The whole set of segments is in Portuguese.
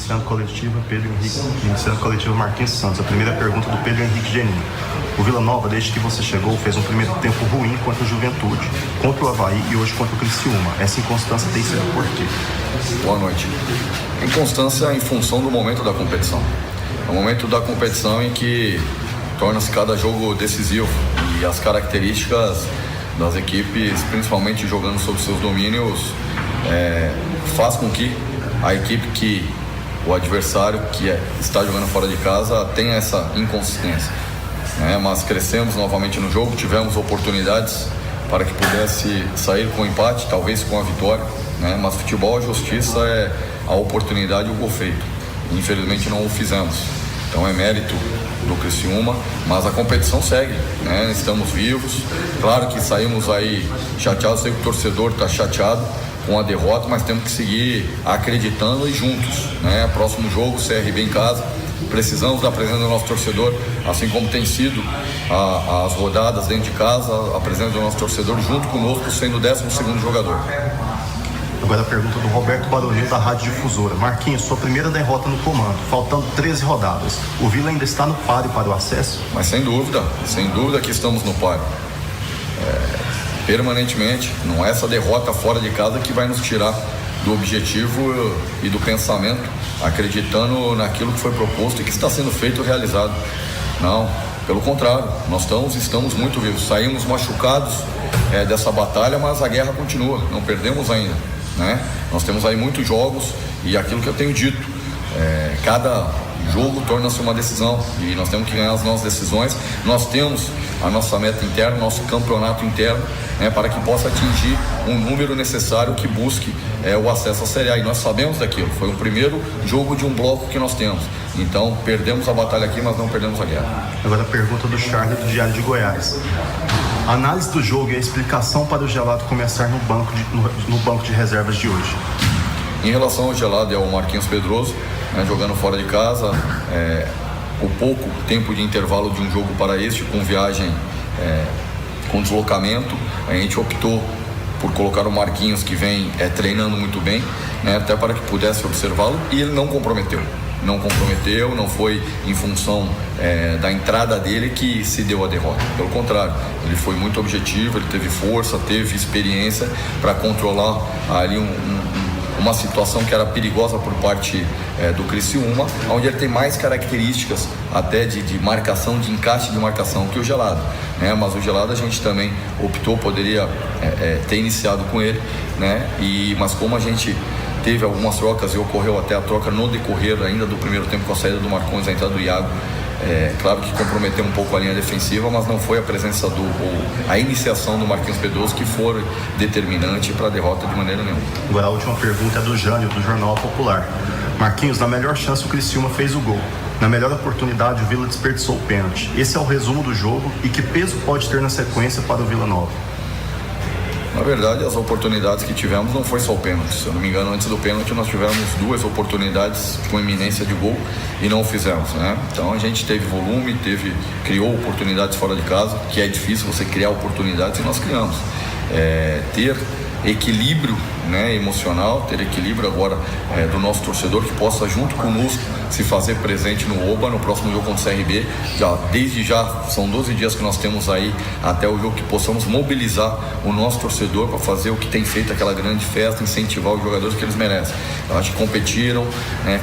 Iniciando coletiva, Pedro Henrique. Iniciando coletiva, Marquinhos Santos. A primeira pergunta do Pedro Henrique Geninho. O Vila Nova, desde que você chegou, fez um primeiro tempo ruim contra o Juventude, contra o Avaí e hoje contra o Criciúma. Essa inconstância tem sido por quê? Boa noite. Inconstância em função do momento da competição. É o momento da competição em que torna-se cada jogo decisivo e as características das equipes, principalmente jogando sob seus domínios, faz com que a equipe que o adversário que está jogando fora de casa tenha essa inconsistência. Mas crescemos novamente no jogo, tivemos oportunidades para que pudesse sair com o empate, talvez com a vitória, mas futebol, a justiça é a oportunidade e o gol feito. Infelizmente não o fizemos. Então é mérito do Criciúma, mas a competição segue, Estamos vivos. Claro que saímos aí chateados, sei que o torcedor está chateado com a derrota, mas temos que seguir acreditando e juntos, Próximo jogo, CRB em casa, precisamos da presença do nosso torcedor, assim como tem sido as rodadas dentro de casa, a presença do nosso torcedor junto conosco, sendo o 12º jogador. Agora a pergunta do Roberto Barolino, da Rádio Difusora. Marquinhos, sua primeira derrota no comando, faltando 13 rodadas. O Vila ainda está no páreo para o acesso? Mas sem dúvida que estamos no páreo. Permanentemente, não é essa derrota fora de casa que vai nos tirar do objetivo e do pensamento, acreditando naquilo que foi proposto e que está sendo feito e realizado. Não, pelo contrário, nós estamos muito vivos. Saímos machucados dessa batalha, mas a guerra continua, não perdemos ainda, Nós temos aí muitos jogos e aquilo que eu tenho dito, cada jogo torna-se uma decisão e nós temos que ganhar as nossas decisões. Nós temos a nossa meta interna, nosso campeonato interno, para que possa atingir um número necessário que busque o acesso à Série A, e nós sabemos daquilo. Foi o primeiro jogo de um bloco que nós temos, então perdemos a batalha aqui, mas não perdemos a guerra. Agora a pergunta do Charlie, do Diário de Goiás. A análise do jogo e a explicação para o Gelado começar no banco de reservas de hoje. Em relação ao Gelado, é o Marquinhos Pedroso, jogando fora de casa, o pouco tempo de intervalo de um jogo para este, com viagem, com deslocamento, a gente optou por colocar o Marquinhos, que vem treinando muito bem, até para que pudesse observá-lo, e ele não comprometeu, não foi em função da entrada dele que se deu a derrota. Pelo contrário, ele foi muito objetivo, ele teve força, teve experiência para controlar ali uma situação que era perigosa por parte do Criciúma, onde ele tem mais características até de marcação, de encaixe de marcação que o Gelado, mas o Gelado a gente também optou, poderia ter iniciado com ele, mas como a gente teve algumas trocas e ocorreu até a troca no decorrer ainda do primeiro tempo com a saída do Marcondes, a entrada do Iago, claro que comprometeu um pouco a linha defensiva, mas não foi a presença a iniciação do Marquinhos Pedroso que foi determinante para a derrota de maneira nenhuma. Agora a última pergunta é do Jânio, do Jornal Popular. Marquinhos, na melhor chance o Criciúma fez o gol. Na melhor oportunidade o Vila desperdiçou o pênalti. Esse é o resumo do jogo e que peso pode ter na sequência para o Vila Nova? Na verdade, as oportunidades que tivemos não foi só o pênalti. Se eu não me engano, antes do pênalti nós tivemos 2 oportunidades com iminência de gol e não fizemos, Então a gente teve volume, criou oportunidades fora de casa, que é difícil você criar oportunidades, e nós criamos. Ter equilíbrio emocional, ter equilíbrio agora do nosso torcedor, que possa junto conosco se fazer presente no Oba, no próximo jogo contra o CRB. Desde já, são 12 dias que nós temos aí até o jogo, que possamos mobilizar o nosso torcedor para fazer o que tem feito, aquela grande festa, incentivar os jogadores que eles merecem. Eu acho que competiram,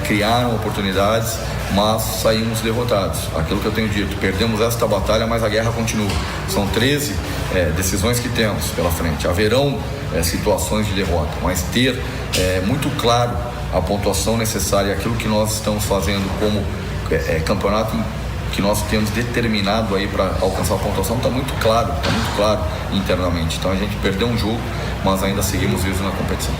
criaram oportunidades, mas saímos derrotados. Aquilo que eu tenho dito, perdemos esta batalha, mas a guerra continua. São 13 decisões que temos pela frente. Haverão situações de derrota, mas ter muito claro a pontuação necessária, aquilo que nós estamos fazendo como campeonato que nós temos determinado aí para alcançar a pontuação, está muito claro internamente. Então a gente perdeu um jogo, mas ainda seguimos vivos na competição.